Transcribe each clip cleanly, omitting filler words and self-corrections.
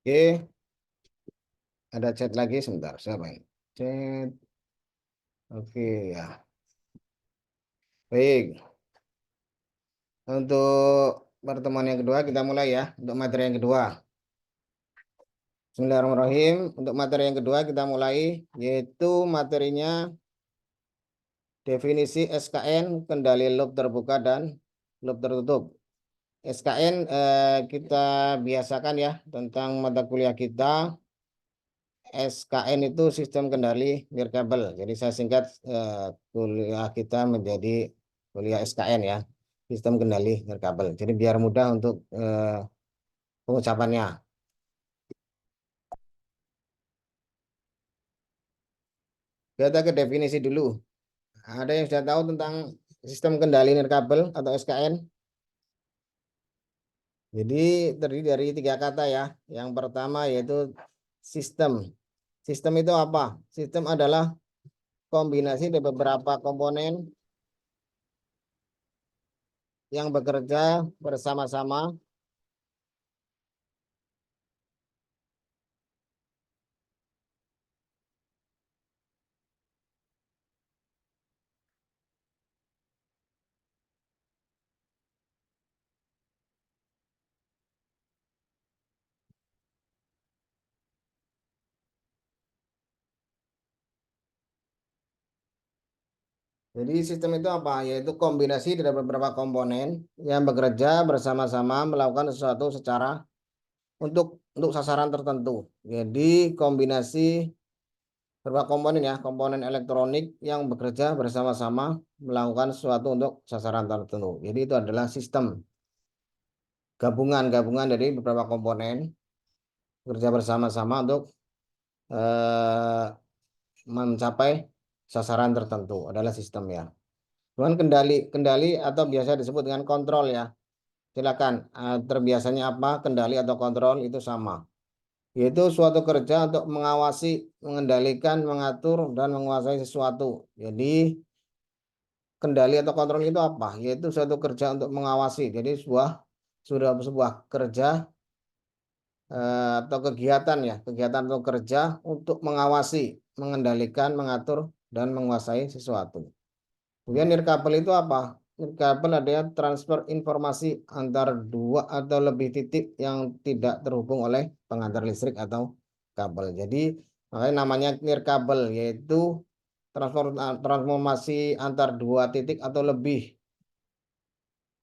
Oke, ada chat lagi sebentar. Siapa ini? Chat. Oke, ya. Baik. Untuk pertemuan yang kedua kita mulai ya. Untuk materi yang kedua. Bismillahirrahmanirrahim. Untuk materi yang kedua kita mulai, yaitu materinya definisi SKN, kendali loop terbuka dan loop tertutup. SKN kita biasakan ya tentang mata kuliah kita. SKN itu sistem kendali nirkabel. Jadi saya singkat kuliah kita menjadi kuliah SKN ya, sistem kendali nirkabel. Jadi biar mudah untuk pengucapannya. Kita ke definisi dulu. Ada yang sudah tahu tentang sistem kendali nirkabel atau SKN? Jadi terdiri dari tiga kata ya. Yang pertama yaitu sistem. Sistem itu apa? Sistem adalah kombinasi dari beberapa komponen yang bekerja bersama-sama. Jadi sistem itu apa? Yaitu kombinasi dari beberapa komponen yang bekerja bersama-sama melakukan sesuatu secara untuk sasaran tertentu. Jadi kombinasi beberapa komponen ya, komponen elektronik yang bekerja bersama-sama melakukan sesuatu untuk sasaran tertentu. Jadi itu adalah sistem gabungan dari beberapa komponen bekerja bersama-sama untuk eh, mencapai sasaran tertentu adalah sistem ya. Cuman kendali kendali atau biasa disebut dengan kontrol ya. Silakan terbiasanya apa kendali atau kontrol itu sama. Yaitu suatu kerja untuk mengawasi, mengendalikan, mengatur dan menguasai sesuatu. Jadi kendali atau kontrol itu apa? Yaitu suatu kerja untuk mengawasi. Jadi sudah sebuah kerja atau kegiatan ya, kegiatan atau kerja untuk mengawasi, mengendalikan, mengatur dan menguasai sesuatu. Kemudian nirkabel itu apa? Nirkabel adalah transfer informasi antar dua atau lebih titik yang tidak terhubung oleh pengantar listrik atau kabel. Jadi makanya namanya nirkabel yaitu transformasi antar dua titik atau lebih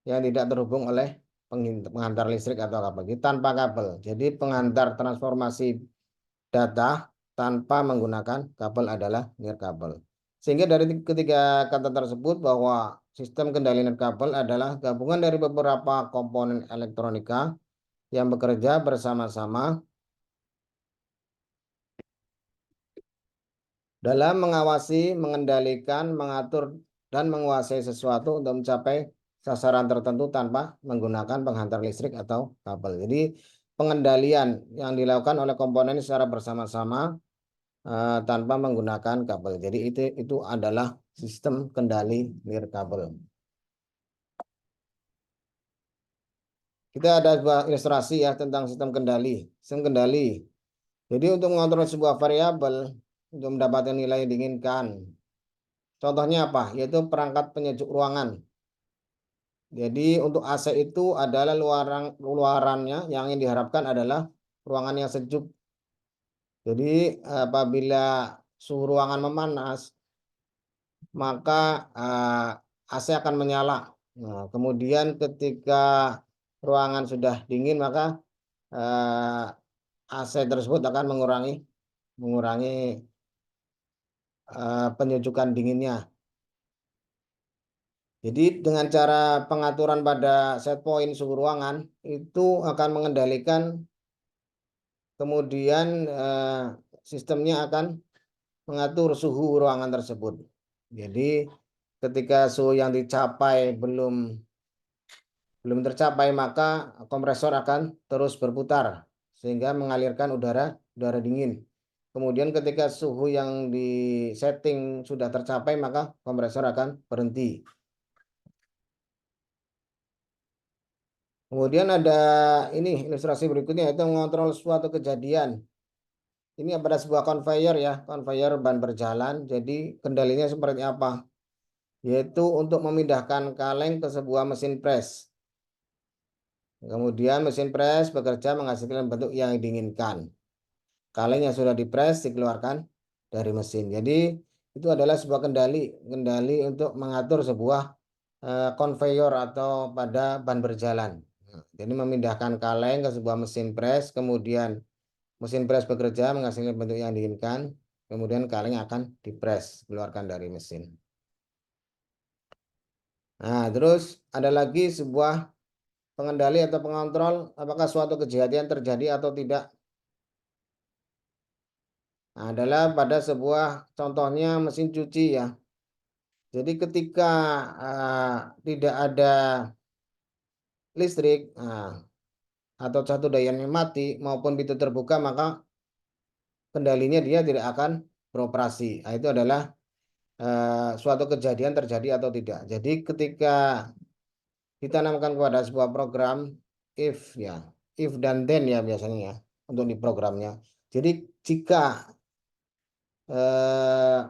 yang tidak terhubung oleh pengantar listrik atau kabel. Jadi tanpa kabel. Jadi pengantar transformasi data tanpa menggunakan kabel adalah nirkabel. Sehingga dari ketiga kata tersebut bahwa sistem kendali nirkabel adalah gabungan dari beberapa komponen elektronika yang bekerja bersama-sama dalam mengawasi, mengendalikan, mengatur, dan menguasai sesuatu untuk mencapai sasaran tertentu tanpa menggunakan penghantar listrik atau kabel. Jadi pengendalian yang dilakukan oleh komponen secara bersama-sama tanpa menggunakan kabel. Jadi itu adalah sistem kendali nirkabel. Kita ada sebuah ilustrasi ya tentang sistem kendali. Sistem kendali. Jadi untuk mengontrol sebuah variabel untuk mendapatkan nilai yang diinginkan. Contohnya apa? Yaitu perangkat penyejuk ruangan. Jadi untuk AC itu adalah luarannya yang ingin diharapkan adalah ruangan yang sejuk. Jadi apabila suhu ruangan memanas, maka AC akan menyala. Nah, kemudian ketika ruangan sudah dingin, maka AC tersebut akan mengurangi penyejukan dinginnya. Jadi dengan cara pengaturan pada set point suhu ruangan itu akan mengendalikan kemudian sistemnya akan mengatur suhu ruangan tersebut. Jadi ketika suhu yang dicapai belum tercapai maka kompresor akan terus berputar sehingga mengalirkan udara dingin. Kemudian ketika suhu yang di setting sudah tercapai maka kompresor akan berhenti. Kemudian ada ini ilustrasi berikutnya, yaitu mengontrol suatu kejadian. Ini pada sebuah conveyor ya, conveyor ban berjalan. Jadi kendalinya seperti apa? Yaitu untuk memindahkan kaleng ke sebuah mesin press. Kemudian mesin press bekerja menghasilkan bentuk yang diinginkan. Kaleng yang sudah dipres dikeluarkan dari mesin. Jadi itu adalah sebuah kendali untuk mengatur sebuah conveyor atau pada ban berjalan. Jadi memindahkan kaleng ke sebuah mesin press, kemudian mesin press bekerja menghasilkan bentuk yang diinginkan, kemudian kaleng akan dipres keluarkan dari mesin. Nah, terus ada lagi sebuah pengendali atau pengontrol apakah suatu kejadian terjadi atau tidak. Nah, adalah pada sebuah contohnya mesin cuci ya. Jadi ketika tidak ada listrik atau satu dayanya mati maupun pintu terbuka, maka kendalinya dia tidak akan beroperasi. Nah, itu adalah suatu kejadian terjadi atau tidak. Jadi ketika ditanamkan kepada sebuah program if ya, if dan then ya biasanya ya untuk di programnya. Jadi jika eh,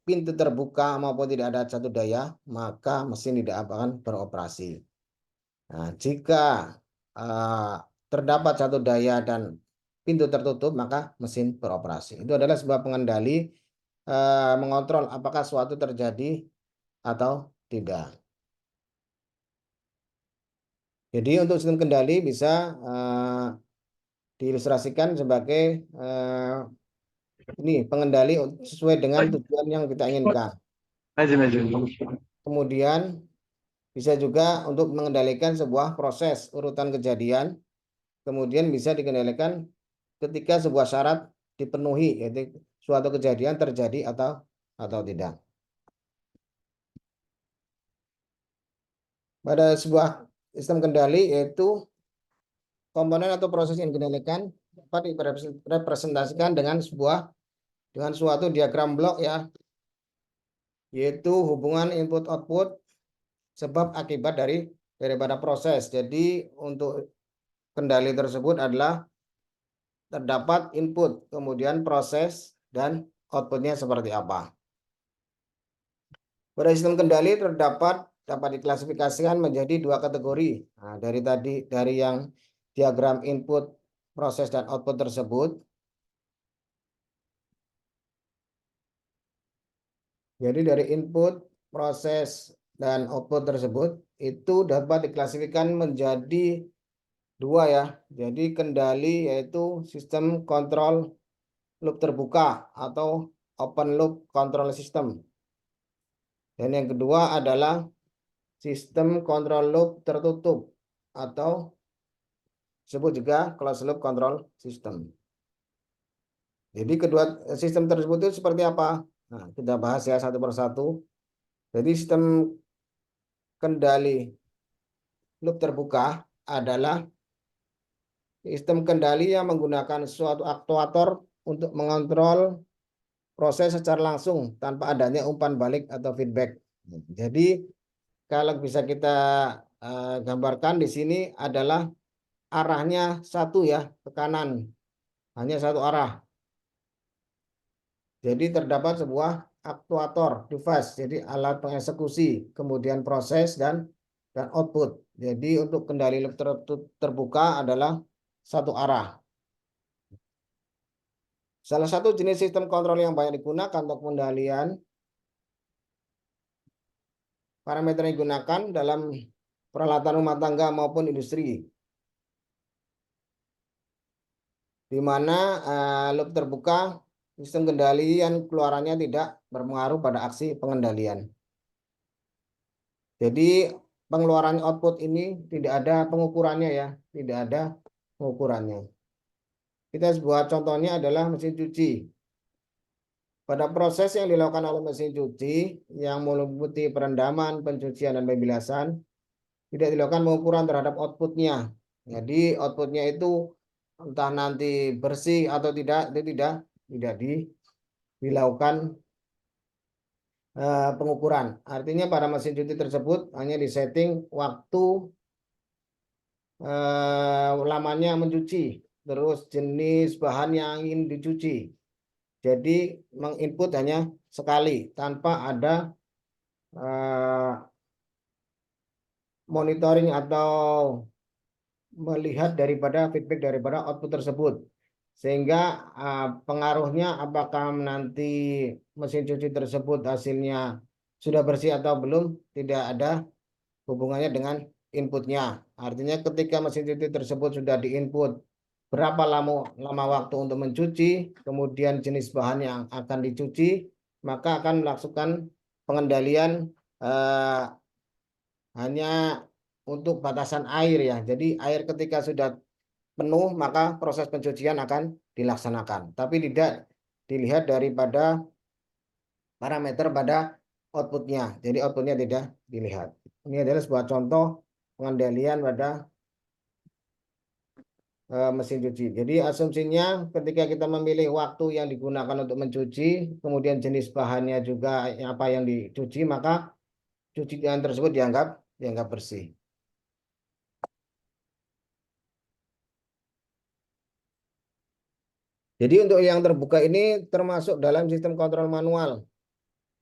pintu terbuka maupun tidak ada satu daya, maka mesin tidak akan beroperasi. Nah, jika uh, terdapat satu daya dan pintu tertutup, maka mesin beroperasi. Itu adalah sebuah pengendali mengontrol apakah suatu terjadi atau tidak. Jadi untuk sistem kendali bisa diilustrasikan sebagai ini pengendali sesuai dengan tujuan yang kita inginkan. Kemudian bisa juga untuk mengendalikan sebuah proses urutan kejadian, kemudian bisa dikendalikan ketika sebuah syarat dipenuhi, yaitu suatu kejadian terjadi atau tidak. Pada sebuah sistem kendali yaitu komponen atau proses yang dikendalikan dapat direpresentasikan dengan suatu diagram blok ya, yaitu hubungan input output sebab akibat daripada proses. Jadi untuk kendali tersebut adalah terdapat input, kemudian proses, dan outputnya seperti apa. Pada sistem kendali dapat diklasifikasikan menjadi dua kategori. Nah, dari yang diagram input, proses, dan output tersebut. Jadi dari input, proses, dan output tersebut itu dapat diklasifikasikan menjadi dua ya. Jadi kendali yaitu sistem kontrol loop terbuka atau open loop control system. Dan yang kedua adalah sistem kontrol loop tertutup atau disebut juga closed loop control system. Jadi kedua sistem tersebut itu seperti apa? Nah, kita bahas ya satu persatu. Jadi sistem kendali loop terbuka adalah sistem kendali yang menggunakan suatu aktuator untuk mengontrol proses secara langsung tanpa adanya umpan balik atau feedback. Jadi kalau bisa kita gambarkan di sini adalah arahnya satu ya, ke kanan, hanya satu arah. Jadi terdapat sebuah aktuator device, jadi alat pengeksekusi, kemudian proses dan output. Jadi untuk kendali loop terbuka adalah satu arah. Salah satu jenis sistem kontrol yang banyak digunakan untuk pengendalian parameter yang digunakan dalam peralatan rumah tangga maupun industri, di mana loop terbuka sistem kendalian keluarannya tidak berpengaruh pada aksi pengendalian. Jadi pengeluaran output ini tidak ada pengukurannya ya, tidak ada pengukurannya. Kita buat contohnya adalah mesin cuci. Pada proses yang dilakukan oleh mesin cuci yang meliputi perendaman, pencucian, dan pembilasan, tidak dilakukan pengukuran terhadap outputnya. Jadi outputnya itu entah nanti bersih atau tidak, itu tidak dilakukan pengukuran. Artinya pada mesin cuci tersebut hanya disetting waktu lamanya mencuci, terus jenis bahan yang ingin dicuci. Jadi menginput hanya sekali tanpa ada monitoring atau melihat daripada feedback daripada output tersebut, sehingga pengaruhnya apakah nanti mesin cuci tersebut hasilnya sudah bersih atau belum tidak ada hubungannya dengan inputnya. Artinya ketika mesin cuci tersebut sudah diinput berapa lama waktu untuk mencuci, kemudian jenis bahan yang akan dicuci, maka akan melakukan pengendalian hanya untuk batasan air ya. Jadi air ketika sudah penuh maka proses pencucian akan dilaksanakan. Tapi tidak dilihat daripada parameter pada outputnya. Jadi outputnya tidak dilihat. Ini adalah sebuah contoh pengendalian pada mesin cuci. Jadi asumsinya ketika kita memilih waktu yang digunakan untuk mencuci, kemudian jenis bahannya juga apa yang dicuci, maka cucian tersebut dianggap bersih. Jadi untuk yang terbuka ini termasuk dalam sistem kontrol manual,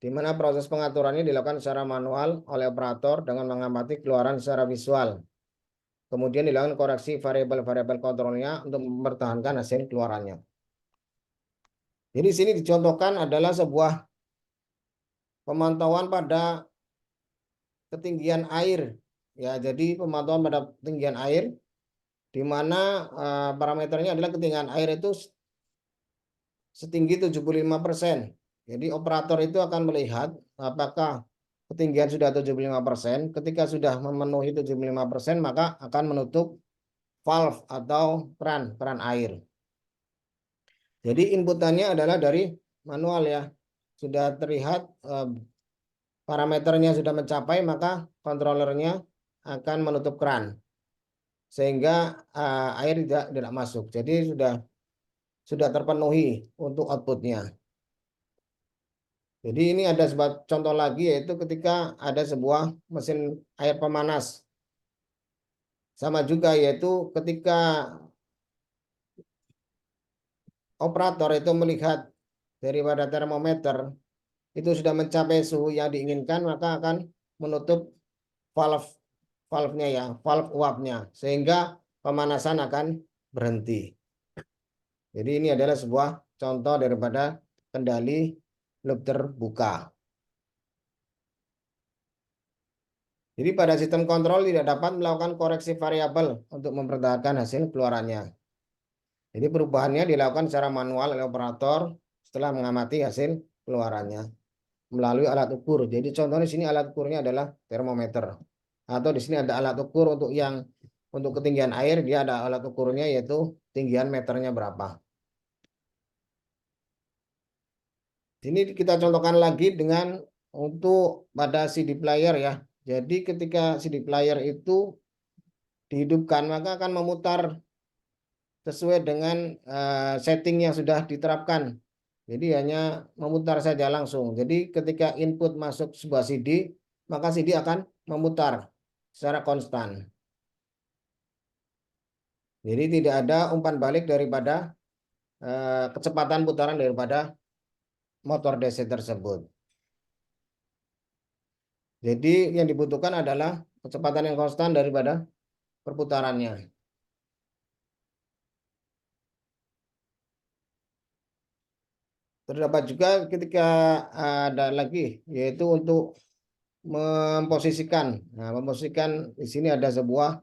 di mana proses pengaturannya dilakukan secara manual oleh operator dengan mengamati keluaran secara visual. Kemudian dilakukan koreksi variabel-variabel kontrolnya untuk mempertahankan hasil keluarannya. Jadi sini dicontohkan adalah sebuah pemantauan pada ketinggian air. Ya, jadi pemantauan pada ketinggian air, di mana parameternya adalah ketinggian air itu setinggi 75%. Jadi operator itu akan melihat apakah ketinggian sudah 75%. Ketika sudah memenuhi 75%, maka akan menutup valve atau keran air. Jadi inputannya adalah dari manual ya. Sudah terlihat parameternya sudah mencapai, maka kontrolernya akan menutup keran sehingga air tidak masuk. Jadi sudah terpenuhi untuk outputnya. Jadi ini ada sebuah contoh lagi, yaitu ketika ada sebuah mesin air pemanas. Sama juga, yaitu ketika operator itu melihat daripada termometer itu sudah mencapai suhu yang diinginkan, maka akan menutup valve-nya ya, valve uapnya, sehingga pemanasan akan berhenti. Jadi ini adalah sebuah contoh daripada kendali loop terbuka. Jadi pada sistem kontrol tidak dapat melakukan koreksi variabel untuk mempertahankan hasil keluarannya. Jadi perubahannya dilakukan secara manual oleh operator setelah mengamati hasil keluarannya melalui alat ukur. Jadi contohnya di sini alat ukurnya adalah termometer. Atau di sini ada alat ukur untuk ketinggian air, dia ada alat ukurnya yaitu ketinggian meternya berapa. Ini kita contohkan lagi dengan untuk pada CD player ya. Jadi ketika CD player itu dihidupkan, maka akan memutar sesuai dengan setting yang sudah diterapkan. Jadi hanya memutar saja langsung. Jadi ketika input masuk sebuah CD, maka CD akan memutar secara konstan. Jadi tidak ada umpan balik daripada kecepatan putaran daripada motor DC tersebut. Jadi yang dibutuhkan adalah kecepatan yang konstan daripada perputarannya. Terdapat juga ketika ada lagi, yaitu untuk memposisikan. Nah, memposisikan di sini ada sebuah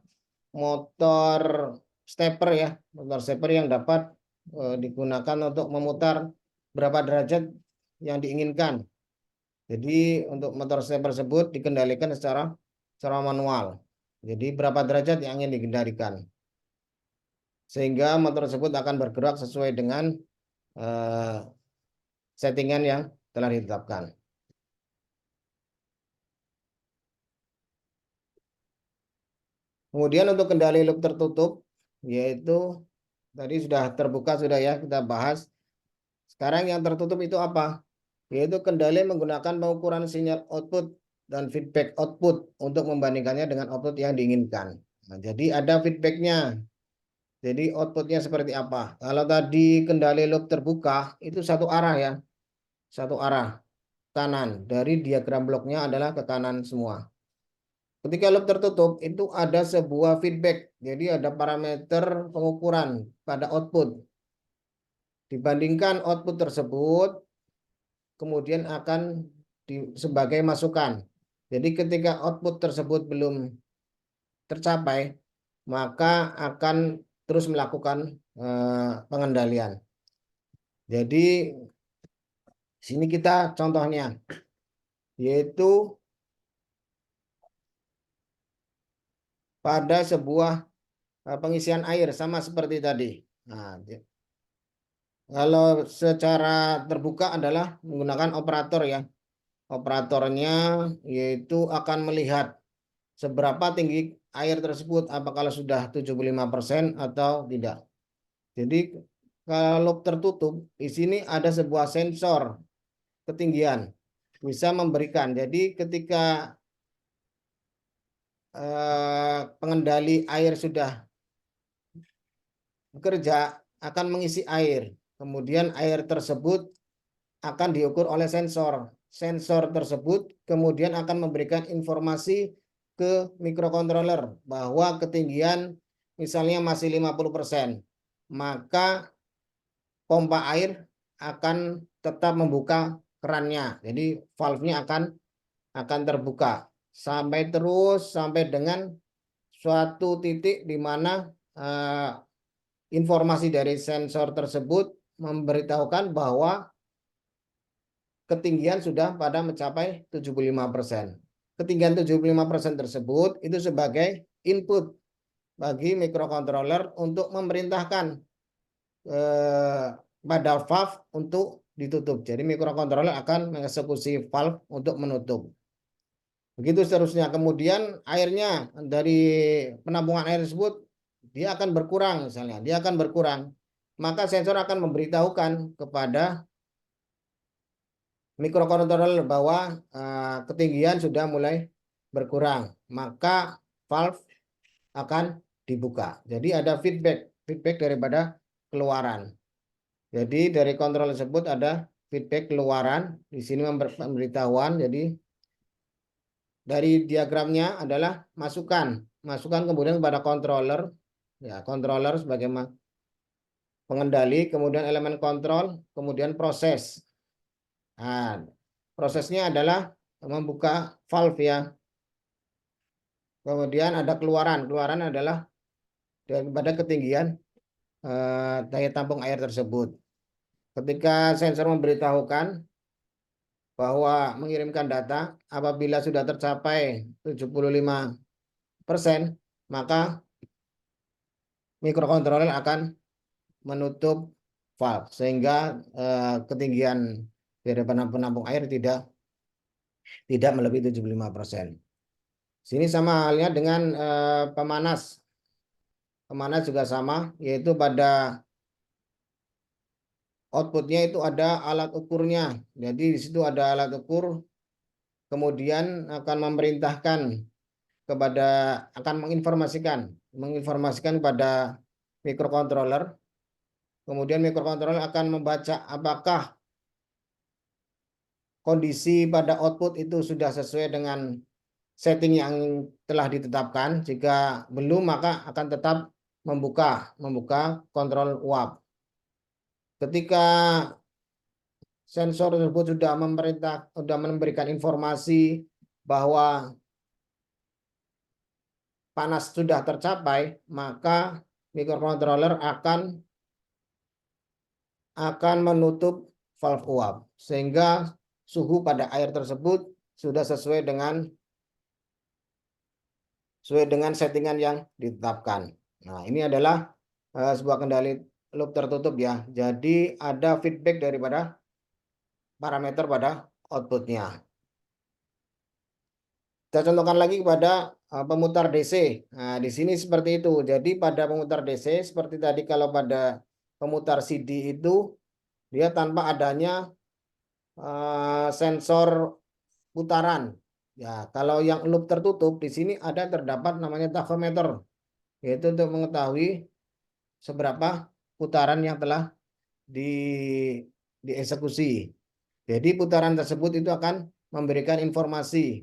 motor stepper ya, motor stepper yang dapat digunakan untuk memutar berapa derajat yang diinginkan. Jadi untuk motor stepper tersebut dikendalikan secara manual. Jadi berapa derajat yang ingin dikendalikan, sehingga motor tersebut akan bergerak sesuai dengan settingan yang telah ditetapkan. Kemudian untuk kendali loop tertutup, yaitu tadi sudah terbuka sudah ya kita bahas. Sekarang yang tertutup itu apa? Yaitu kendali menggunakan pengukuran sinyal output dan feedback output untuk membandingkannya dengan output yang diinginkan. Nah, jadi ada feedbacknya. Jadi outputnya seperti apa? Kalau tadi kendali loop terbuka itu satu arah ya, satu arah kanan. Dari diagram bloknya adalah ke kanan semua. Ketika loop tertutup itu ada sebuah feedback. Jadi ada parameter pengukuran pada output. Dibandingkan output tersebut kemudian akan sebagai masukan. Jadi ketika output tersebut belum tercapai, maka akan terus melakukan pengendalian. Jadi sini kita contohnya, yaitu pada sebuah pengisian air sama seperti tadi. Nah, kalau secara terbuka adalah menggunakan operator ya. Operatornya yaitu akan melihat seberapa tinggi air tersebut, apakah sudah 75% atau tidak. Jadi kalau tertutup, di sini ada sebuah sensor ketinggian bisa memberikan. Jadi ketika pengendali air sudah bekerja, akan mengisi air. Kemudian air tersebut akan diukur oleh sensor. Sensor tersebut kemudian akan memberikan informasi ke mikrokontroler bahwa ketinggian misalnya masih 50%. Maka pompa air akan tetap membuka kerannya. Jadi valve-nya akan terbuka sampai dengan suatu titik di mana informasi dari sensor tersebut memberitahukan bahwa ketinggian sudah pada mencapai 75%. Ketinggian 75% tersebut itu sebagai input bagi mikrokontroler untuk memerintahkan pada valve untuk ditutup. Jadi mikrokontroler akan mengeksekusi valve untuk menutup. Begitu seterusnya. Kemudian airnya dari penampungan air tersebut dia akan berkurang misalnya. Dia akan berkurang. Maka sensor akan memberitahukan kepada mikrokontroler bahwa ketinggian sudah mulai berkurang. Maka valve akan dibuka. Jadi ada feedback daripada keluaran. Jadi dari kontrol tersebut ada feedback keluaran. Di sini pemberitahuan. Jadi dari diagramnya adalah masukan kemudian kepada controller. Ya, controller sebagai pengendali, kemudian elemen kontrol, kemudian proses. Nah, prosesnya adalah membuka valve ya. Kemudian ada keluaran. Keluaran adalah daripada ketinggian daya tampung air tersebut. Ketika sensor memberitahukan bahwa mengirimkan data apabila sudah tercapai 75%, maka mikrokontroler akan menutup valve sehingga ketinggian dari penampung air tidak melebihi 75%. Sini sama halnya dengan pemanas. Pemanas juga sama, yaitu pada outputnya itu ada alat ukurnya. Jadi di situ ada alat ukur, kemudian akan memerintahkan akan menginformasikan pada mikrokontroler. Kemudian mikrokontroler akan membaca apakah kondisi pada output itu sudah sesuai dengan setting yang telah ditetapkan. Jika belum, maka akan tetap membuka kontrol uap. Ketika sensor tersebut sudah memberikan informasi bahwa panas sudah tercapai, maka mikrokontroler akan menutup valve uap sehingga suhu pada air tersebut sudah sesuai dengan settingan yang ditetapkan. Nah, ini adalah sebuah kendali loop tertutup ya. Jadi ada feedback daripada parameter pada outputnya. Kita contohkan lagi kepada pemutar DC. Nah, di sini seperti itu. Jadi pada pemutar DC seperti tadi, kalau pada pemutar CD itu dia tanpa adanya sensor putaran. Ya, kalau yang loop tertutup di sini terdapat namanya tachometer. yaitu untuk mengetahui seberapa putaran yang telah dieksekusi. Jadi putaran tersebut itu akan memberikan informasi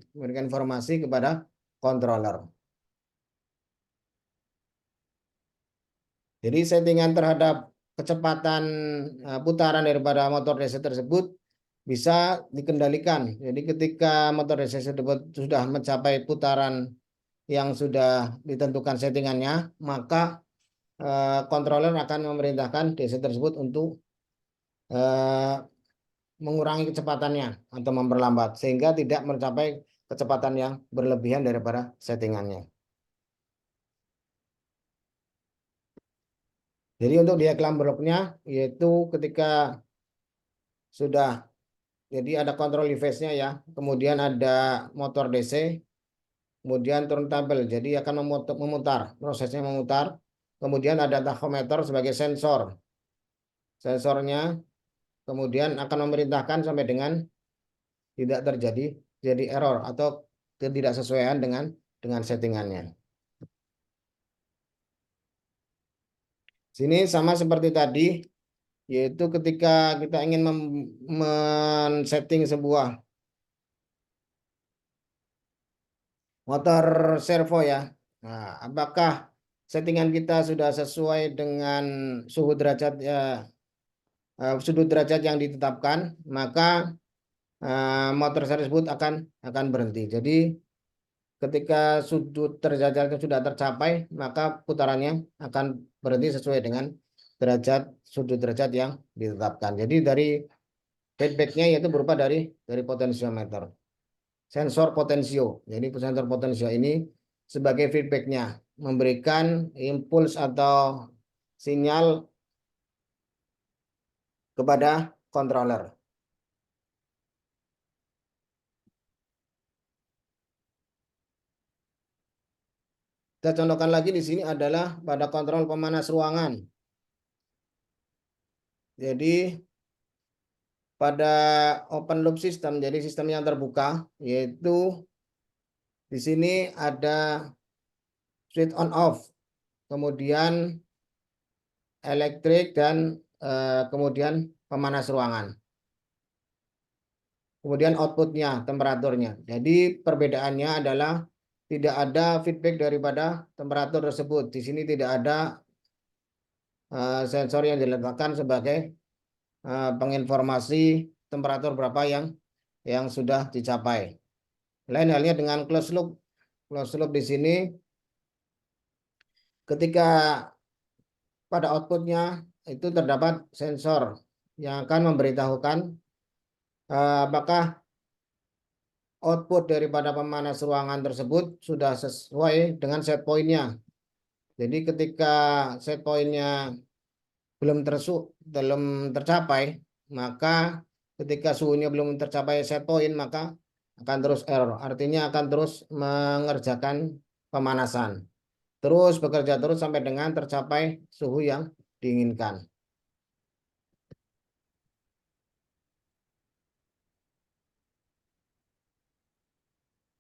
kepada controller. Jadi settingan terhadap kecepatan putaran daripada motor DC tersebut bisa dikendalikan. Jadi ketika motor DC tersebut sudah mencapai putaran yang sudah ditentukan settingannya, maka controller akan memerintahkan DC tersebut untuk mengurangi kecepatannya atau memperlambat sehingga tidak mencapai kecepatan yang berlebihan daripada settingannya. Jadi untuk diagram bloknya yaitu ketika sudah jadi ada kontrol device-nya ya, kemudian ada motor DC, kemudian turntable, jadi akan memutar, prosesnya memutar, kemudian ada tachometer sebagai sensornya, kemudian akan memerintahkan sampai dengan tidak terjadi error atau ketidaksesuaian dengan settingannya. Sini sama seperti tadi, yaitu ketika kita ingin men-setting sebuah motor servo ya. Nah, apakah settingan kita sudah sesuai dengan suhu derajat ya, sudut derajat yang ditetapkan, maka motor tersebut akan berhenti. Jadi ketika sudut derajatnya sudah tercapai, maka putarannya akan berhenti sesuai dengan sudut derajat yang ditetapkan. Jadi dari feedbacknya yaitu berupa dari potensiometer, sensor potensio. Jadi sensor potensio ini sebagai feedbacknya memberikan impuls atau sinyal kepada controller. Kita contohkan lagi di sini adalah pada kontrol pemanas ruangan. Jadi pada open loop system, jadi sistem yang terbuka, yaitu di sini ada switch on off, kemudian elektrik dan kemudian pemanas ruangan. Kemudian outputnya, temperaturnya. Jadi perbedaannya adalah tidak ada feedback daripada temperatur tersebut. Di sini tidak ada sensor yang diletakkan sebagai penginformasi temperatur berapa yang sudah dicapai. Lain halnya dengan closed loop. Closed loop di sini ketika pada outputnya itu terdapat sensor yang akan memberitahukan apakah output daripada pemanas ruangan tersebut sudah sesuai dengan set point-nya. Jadi ketika set point-nya belum tercapai, maka ketika suhunya belum tercapai set point, maka akan terus error. Artinya akan terus mengerjakan pemanasan. Terus bekerja terus sampai dengan tercapai suhu yang diinginkan.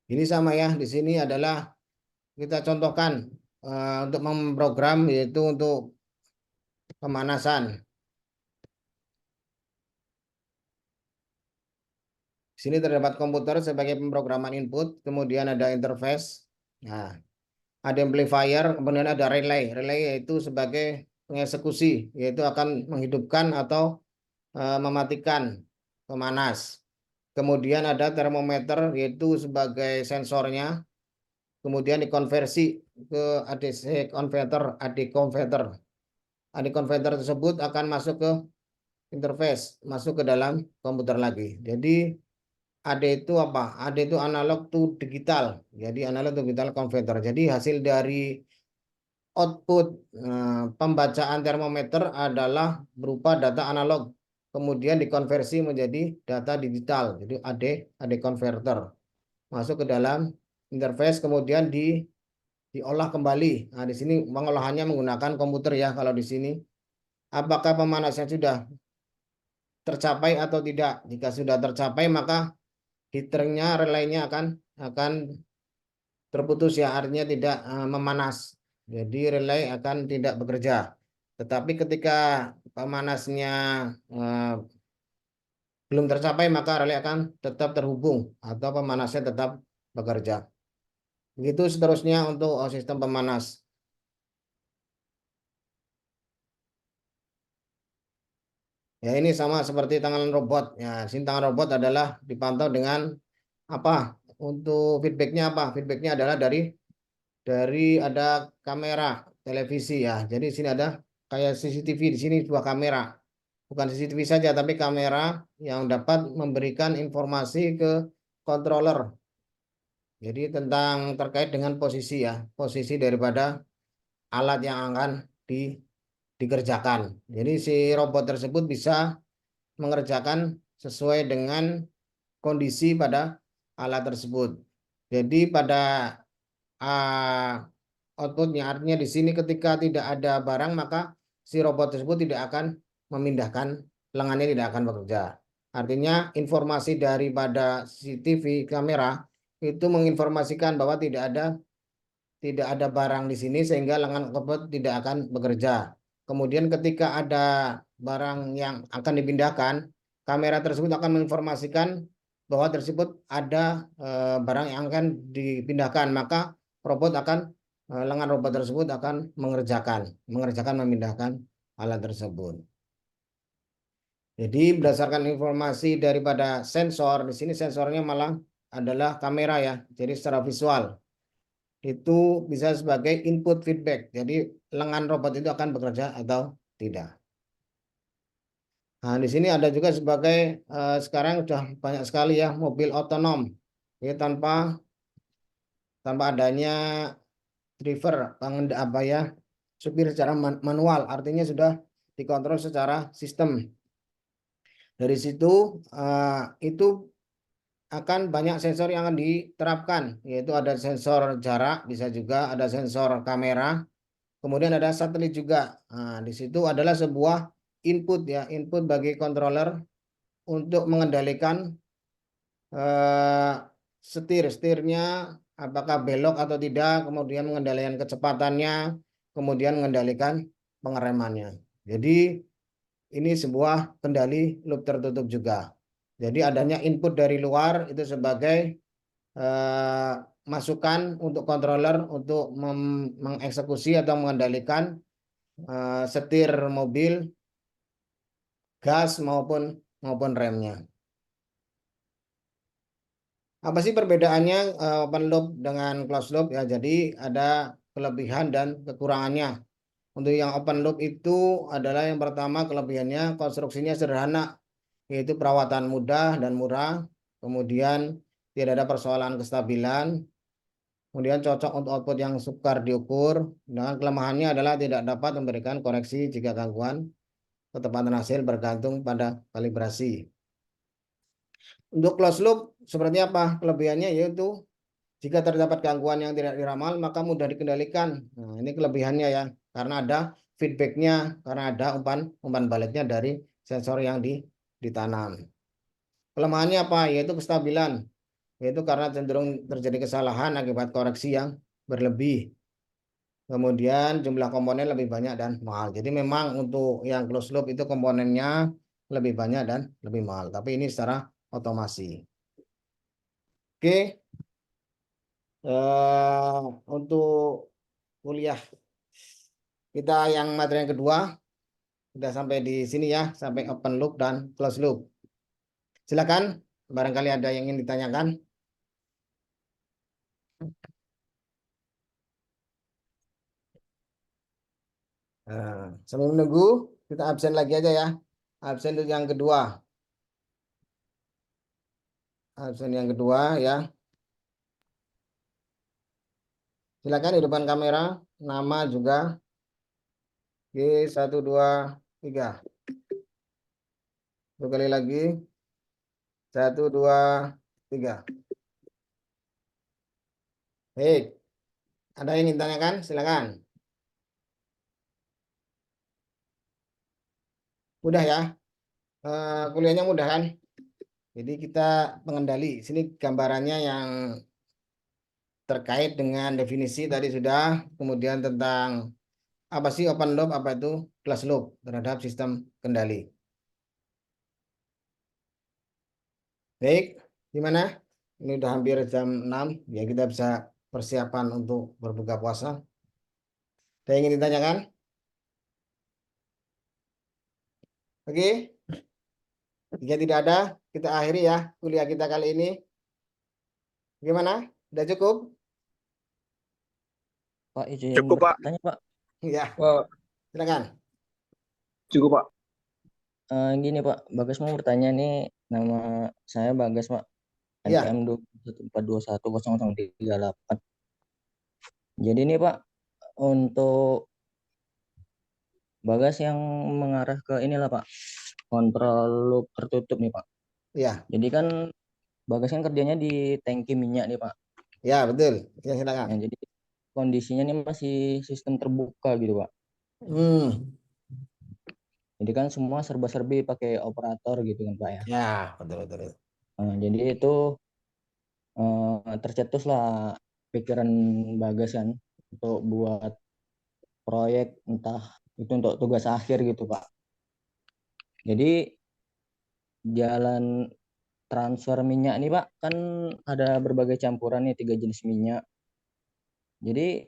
Ini sama ya, di sini adalah kita contohkan untuk memprogram yaitu untuk pemanasan. Di sini terdapat komputer sebagai pemrograman input, kemudian ada interface, nah, ada amplifier, kemudian ada relay. Relay yaitu sebagai pengeksekusi, yaitu akan menghidupkan atau mematikan pemanas. Kemudian ada termometer yaitu sebagai sensornya, kemudian dikonversi ke ADC converter, AD converter. AD converter tersebut akan masuk ke interface, masuk ke dalam komputer lagi. Jadi AD itu apa? AD itu analog to digital. Jadi analog to digital converter. Jadi hasil dari output pembacaan termometer adalah berupa data analog, kemudian dikonversi menjadi data digital. Jadi AD converter masuk ke dalam interface, kemudian diolah kembali. Nah, di sini pengolahannya menggunakan komputer ya. Kalau di sini, apakah pemanasnya sudah tercapai atau tidak? Jika sudah tercapai, maka heaternya, relaynya akan terputus ya, artinya tidak memanas. Jadi relay akan tidak bekerja. Tetapi ketika pemanasnya eh, belum tercapai, maka relay akan tetap terhubung atau pemanasnya tetap bekerja. Begitu seterusnya untuk sistem pemanas. Ya, ini sama seperti tangan robot. Ya, sini tangan robot adalah dipantau dengan apa? Untuk feedbacknya apa? Feedbacknya adalah dari ada kamera televisi ya. Jadi di sini ada kayak CCTV, di sini dua kamera. Bukan CCTV saja, tapi kamera yang dapat memberikan informasi ke controller. Jadi tentang terkait dengan posisi ya, posisi daripada alat yang akan dikerjakan. Jadi si robot tersebut bisa mengerjakan sesuai dengan kondisi pada alat tersebut. Jadi pada outputnya artinya di sini ketika tidak ada barang maka si robot tersebut tidak akan memindahkan lengannya, tidak akan bekerja. Artinya informasi daripada CCTV kamera itu menginformasikan bahwa tidak ada barang di sini sehingga lengan robot tidak akan bekerja. Kemudian ketika ada barang yang akan dipindahkan, kamera tersebut akan menginformasikan bahwa tersebut ada barang yang akan dipindahkan, maka lengan robot tersebut akan mengerjakan memindahkan alat tersebut. Jadi berdasarkan informasi daripada sensor, di sini sensornya malah adalah kamera ya. Jadi secara visual itu bisa sebagai input feedback. Jadi lengan robot itu akan bekerja atau tidak. Nah, di sini ada juga sebagai sekarang sudah banyak sekali ya mobil otonom. Jadi tanpa tanpa adanya driver, apa ya, supir secara manual, artinya sudah dikontrol secara sistem. Dari situ itu akan banyak sensor yang akan diterapkan, yaitu ada sensor jarak, bisa juga ada sensor kamera. Kemudian ada satelit juga. Nah, di situ adalah sebuah input ya, input bagi controller untuk mengendalikan eh, setirnya apakah belok atau tidak, kemudian mengendalikan kecepatannya, kemudian mengendalikan pengeremannya. Jadi ini sebuah kendali loop tertutup juga. Jadi adanya input dari luar itu sebagai eh, masukan untuk controller untuk mengeksekusi atau mengendalikan setir mobil, gas maupun maupun remnya. Apa sih perbedaannya open loop dengan closed loop ya? Jadi ada kelebihan dan kekurangannya. Untuk yang open loop itu adalah yang pertama kelebihannya konstruksinya sederhana, yaitu perawatan mudah dan murah. Kemudian tidak ada persoalan kestabilan. Kemudian cocok untuk output yang sukar diukur. Dengan kelemahannya adalah tidak dapat memberikan koreksi jika gangguan ketepatan hasil bergantung pada kalibrasi. Untuk closed loop seperti apa kelebihannya, yaitu jika terdapat gangguan yang tidak diramal maka mudah dikendalikan. Nah, ini kelebihannya ya, karena ada feedbacknya, karena ada umpan baliknya dari sensor yang ditanam. Kelemahannya apa? Yaitu kestabilan, yaitu karena cenderung terjadi kesalahan akibat koreksi yang berlebih. Kemudian jumlah komponen lebih banyak dan mahal. Jadi memang untuk yang closed loop itu komponennya lebih banyak dan lebih mahal. Tapi ini secara otomasi. Oke, untuk kuliah kita yang materi yang kedua sudah sampai di sini ya, sampai open loop dan closed loop. Silakan, barangkali ada yang ingin ditanyakan. Nah, sambil menunggu, kita absen lagi aja ya. Absen untuk yang kedua. Absen yang kedua ya. Silakan di depan kamera, nama juga. Oke, 1, 2, 3. Satu kali lagi. 1, 2, 3. Baik, ada yang ingin tanyakan? Silakan. Mudah ya. Kuliahnya mudah kan? Jadi kita pengendali. Sini gambarannya yang terkait dengan definisi tadi sudah, kemudian tentang apa sih open loop, apa itu closed loop terhadap sistem kendali. Baik, gimana? Ini udah hampir jam 6, ya kita bisa persiapan untuk berbuka puasa. Ada yang ingin ditanyakan? Oke, jika tidak ada, kita akhiri ya kuliah kita kali ini. Gimana? Udah cukup? Pak, izin Cukup, Pak. bertanya, Pak. Ya, Wah, silakan. cukup, Pak. Gini, Pak, Bagas mau bertanya nih, nama saya Bagas, Pak. Ya, NPM 214210038. Jadi nih, Pak, untuk Bagas yang mengarah ke inilah, Pak, kontrol loop tertutup nih, Pak. ya, Jadi kan Bagas kan kerjanya di tangki minyak nih, Pak. ya betul. Ya, silakan. Nah, jadi kondisinya nih masih sistem terbuka gitu, Pak. Hmm, Jadi kan semua serba-serbi pakai operator gitu kan, Pak ya. ya betul betul. Nah, jadi itu tercetuslah pikiran Bagas kan untuk buat proyek entah itu untuk tugas akhir gitu Pak. Jadi jalan transfer minyak nih Pak kan ada berbagai campuran nih 3 jenis minyak. Jadi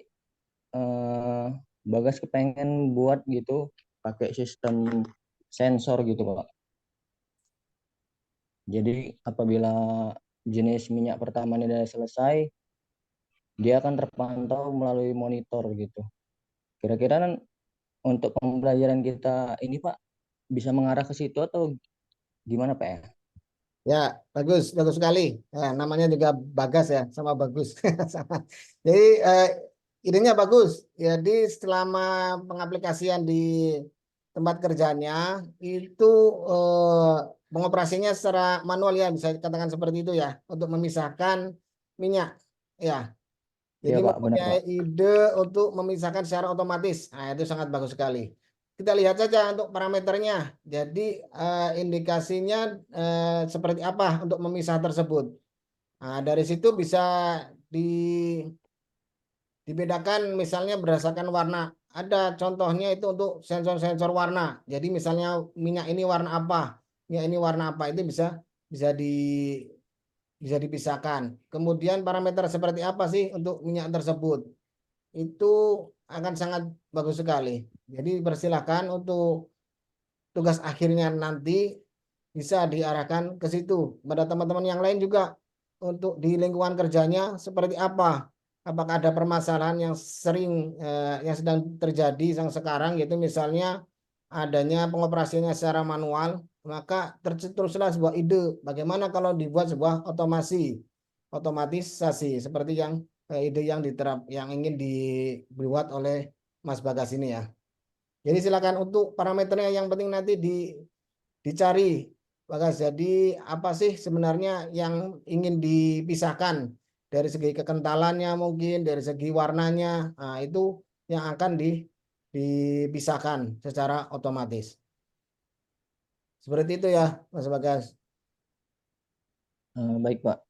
eh, Bagas kepengen buat gitu pakai sistem sensor gitu Pak. Jadi apabila jenis minyak pertama ini sudah selesai, dia akan terpantau melalui monitor gitu. Kira-kira untuk pembelajaran kita ini Pak bisa mengarah ke situ atau gimana Pak ya? Ya, bagus, bagus sekali. Namanya juga Bagas ya, sama bagus. Sama. Jadi idenya bagus. Jadi selama pengaplikasian di tempat kerjanya itu pengoperasinya secara manual ya, bisa dikatakan seperti itu ya, untuk memisahkan minyak. Ya, Iya jadi Pak, benar mempunyai Pak. ide untuk memisahkan secara otomatis. Nah, itu sangat bagus sekali. Kita lihat saja untuk parameternya. Jadi indikasinya seperti apa untuk memisah tersebut. Nah, dari situ bisa di, dibedakan misalnya berdasarkan warna. Ada contohnya itu untuk sensor-sensor warna. Jadi misalnya minyak ini warna apa, minyak ini warna apa itu bisa bisa di bisa dipisahkan. Kemudian parameter seperti apa sih untuk minyak tersebut? Itu akan sangat bagus sekali. Jadi persilahkan untuk tugas akhirnya nanti bisa diarahkan ke situ. Pada teman-teman yang lain juga untuk di lingkungan kerjanya seperti apa? Apakah ada permasalahan yang sering yang sedang terjadi yang sekarang yaitu misalnya adanya pengoperasiannya secara manual, maka tercetuslah sebuah ide bagaimana kalau dibuat sebuah otomatisasi seperti yang ide yang yang ingin dibuat oleh Mas Bagas ini ya. Jadi silakan untuk parameternya yang penting nanti dicari. Bagas, jadi apa sih sebenarnya yang ingin dipisahkan dari segi kekentalannya mungkin, dari segi warnanya, nah, itu yang akan dipisahkan secara otomatis. Seperti itu ya, Mas Bagas. Baik Pak.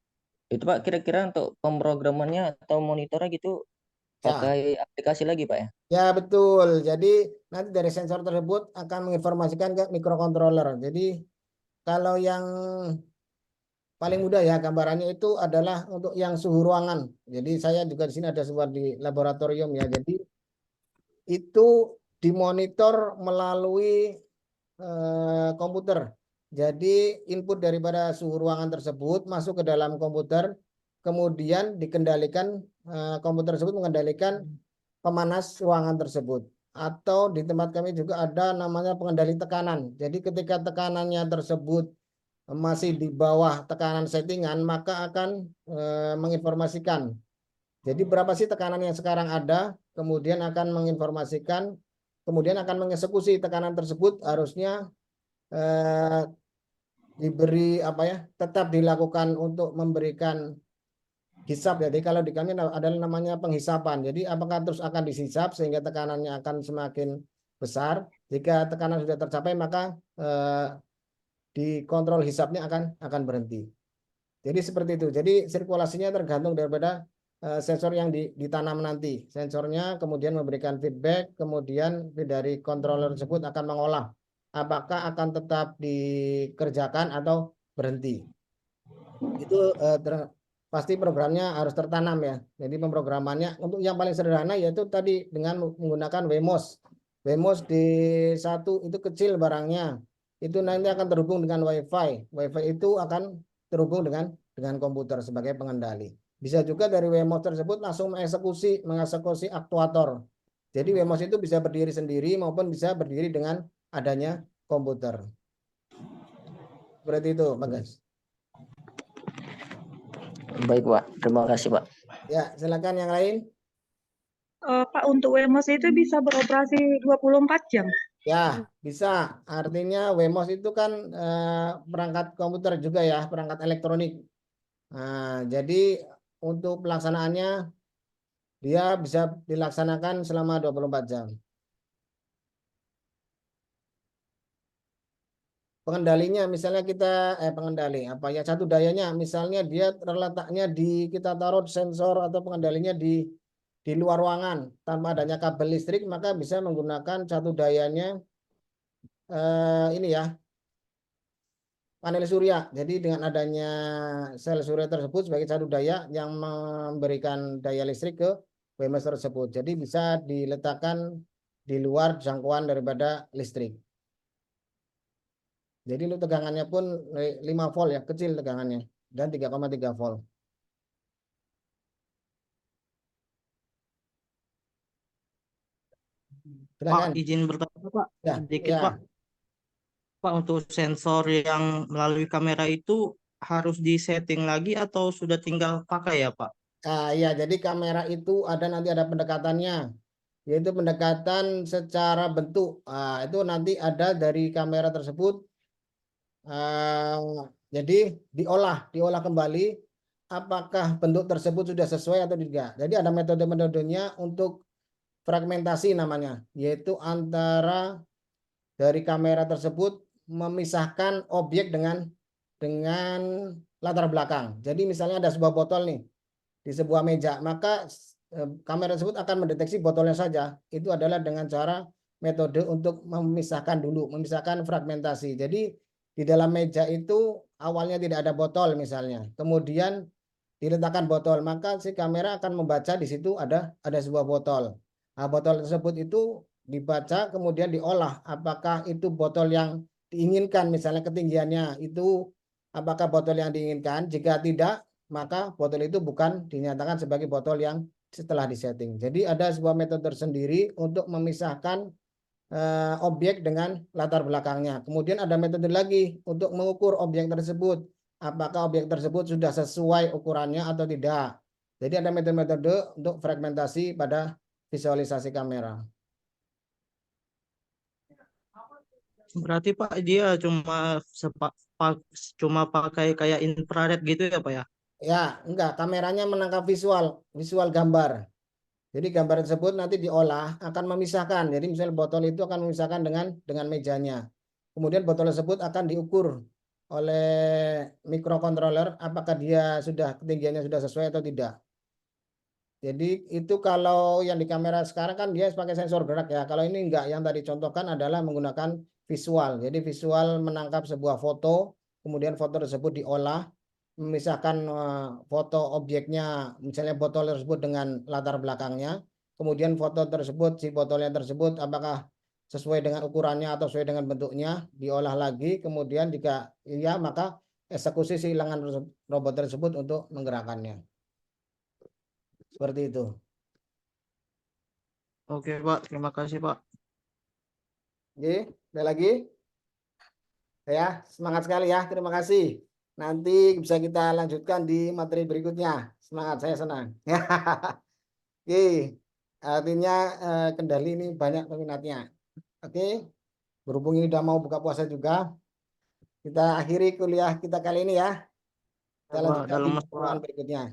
Itu Pak kira-kira untuk pemrogramannya atau monitornya gitu Ya, pakai aplikasi lagi Pak ya? ya betul. Jadi nanti dari sensor tersebut akan menginformasikan ke microcontroller. Jadi kalau yang paling mudah ya gambarannya itu adalah untuk yang suhu ruangan. Jadi saya juga di sini ada sebuah di laboratorium ya. Jadi itu dimonitor melalui komputer. Jadi input daripada suhu ruangan tersebut masuk ke dalam komputer, kemudian dikendalikan komputer tersebut mengendalikan pemanas ruangan tersebut. Atau di tempat kami juga ada namanya pengendali tekanan. Jadi ketika tekanannya tersebut masih di bawah tekanan settingan, maka akan menginformasikan. Jadi berapa sih tekanan yang sekarang ada, kemudian akan menginformasikan, kemudian akan mengeksekusi tekanan tersebut harusnya eh, diberi apa ya, tetap dilakukan untuk memberikan hisap. Jadi kalau di kami adalah namanya penghisapan. Jadi apakah terus akan disisap sehingga tekanannya akan semakin besar. Jika tekanan sudah tercapai maka dikontrol hisapnya akan berhenti. Jadi seperti itu. Jadi sirkulasinya tergantung daripada sensor yang ditanam nanti. Sensornya kemudian memberikan feedback, kemudian dari controller tersebut akan mengolah apakah akan tetap dikerjakan atau berhenti. Itu pasti programnya harus tertanam ya. Jadi pemrogramannya untuk yang paling sederhana yaitu tadi dengan menggunakan WMOS. WMOS di satu itu kecil barangnya. Itu nanti akan terhubung dengan WiFi. WiFi itu akan terhubung dengan komputer sebagai pengendali. Bisa juga dari WMOS tersebut langsung mengeksekusi aktuator. Jadi WMOS itu bisa berdiri sendiri maupun bisa berdiri dengan adanya komputer. Seperti itu, Pak Gas. Baik, Pak. Terima kasih, Pak. Ya, silakan yang lain. Pak, untuk WMOS itu bisa beroperasi 24 jam. Ya, bisa. Artinya WMOS itu kan perangkat komputer juga ya, perangkat elektronik. Nah, jadi untuk pelaksanaannya dia bisa dilaksanakan selama 24 jam. Pengendalinya misalnya kita pengendali apa ya, satu dayanya misalnya dia terletaknya kita taruh sensor atau pengendalinya di luar ruangan tanpa adanya kabel listrik, maka bisa menggunakan satu dayanya ini ya, panel surya. Jadi dengan adanya sel surya tersebut sebagai satu daya yang memberikan daya listrik ke WMS tersebut. Jadi bisa diletakkan di luar jangkauan daripada listrik. Jadi untuk tegangannya pun 5 volt ya, kecil tegangannya, dan 3,3 volt. Pak, Silakan. izin bertanya Pak, Ya, sedikit ya. Pak. Pak, untuk sensor yang melalui kamera itu harus disetting lagi atau sudah tinggal pakai ya Pak? Ya, jadi kamera itu nanti ada pendekatannya, yaitu pendekatan secara bentuk. Itu nanti ada dari kamera tersebut. Jadi diolah kembali apakah bentuk tersebut sudah sesuai atau tidak. Jadi ada metode-metodenya untuk fragmentasi namanya, yaitu antara dari kamera tersebut memisahkan objek dengan latar belakang. Jadi misalnya ada sebuah botol nih di sebuah meja, maka kamera tersebut akan mendeteksi botolnya saja. Itu adalah dengan cara metode untuk memisahkan fragmentasi. Jadi di dalam meja itu awalnya tidak ada botol misalnya, kemudian diletakkan botol, maka si kamera akan membaca di situ ada sebuah botol. Nah, botol tersebut itu dibaca kemudian diolah apakah itu botol yang diinginkan, misalnya ketinggiannya itu apakah botol yang diinginkan. Jika tidak, maka botol itu bukan dinyatakan sebagai botol yang setelah disetting. Jadi ada sebuah metode tersendiri untuk memisahkan objek dengan latar belakangnya. Kemudian ada metode lagi untuk mengukur objek tersebut, apakah objek tersebut sudah sesuai ukurannya atau tidak. Jadi ada metode-metode untuk fragmentasi pada visualisasi kamera. Berarti Pak dia cuma pakai kayak infrared gitu ya Pak ya? Ya, enggak, kameranya menangkap visual gambar. Jadi gambar tersebut nanti diolah akan memisahkan. Jadi misalnya botol itu akan memisahkan dengan mejanya. Kemudian botol tersebut akan diukur oleh microcontroller apakah dia ketinggiannya sudah sesuai atau tidak. Jadi itu kalau yang di kamera sekarang kan dia pakai sensor gerak ya. Kalau ini enggak, yang tadi contohkan adalah menggunakan visual. Jadi visual menangkap sebuah foto, kemudian foto tersebut diolah, memisahkan foto objeknya, misalnya botol tersebut dengan latar belakangnya, kemudian foto tersebut, si botolnya tersebut apakah sesuai dengan ukurannya atau sesuai dengan bentuknya, diolah lagi, kemudian jika iya maka eksekusi si lengan robot tersebut untuk menggerakkannya. Seperti itu. Oke Pak, terima kasih Pak. Oke, ada lagi? Ya, semangat sekali ya. Terima kasih. Nanti bisa kita lanjutkan di materi berikutnya. Semangat, saya senang. Oke, artinya kendali ini banyak peminatnya. Oke, berhubung ini udah mau buka puasa juga, kita akhiri kuliah kita kali ini ya. Kita lanjutkan di pertemuan berikutnya.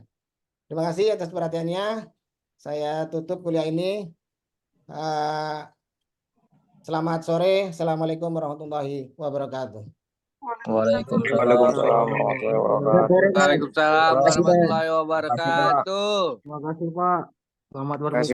Terima kasih atas perhatiannya. Saya tutup kuliah ini. Selamat sore. Assalamualaikum warahmatullahi wabarakatuh. Waalaikumsalam warahmatullahi wabarakatuh. Waalaikumsalam Terima kasih, Pak. warahmatullahi wabarakatuh. Terima kasih Pak. Selamat berbuka.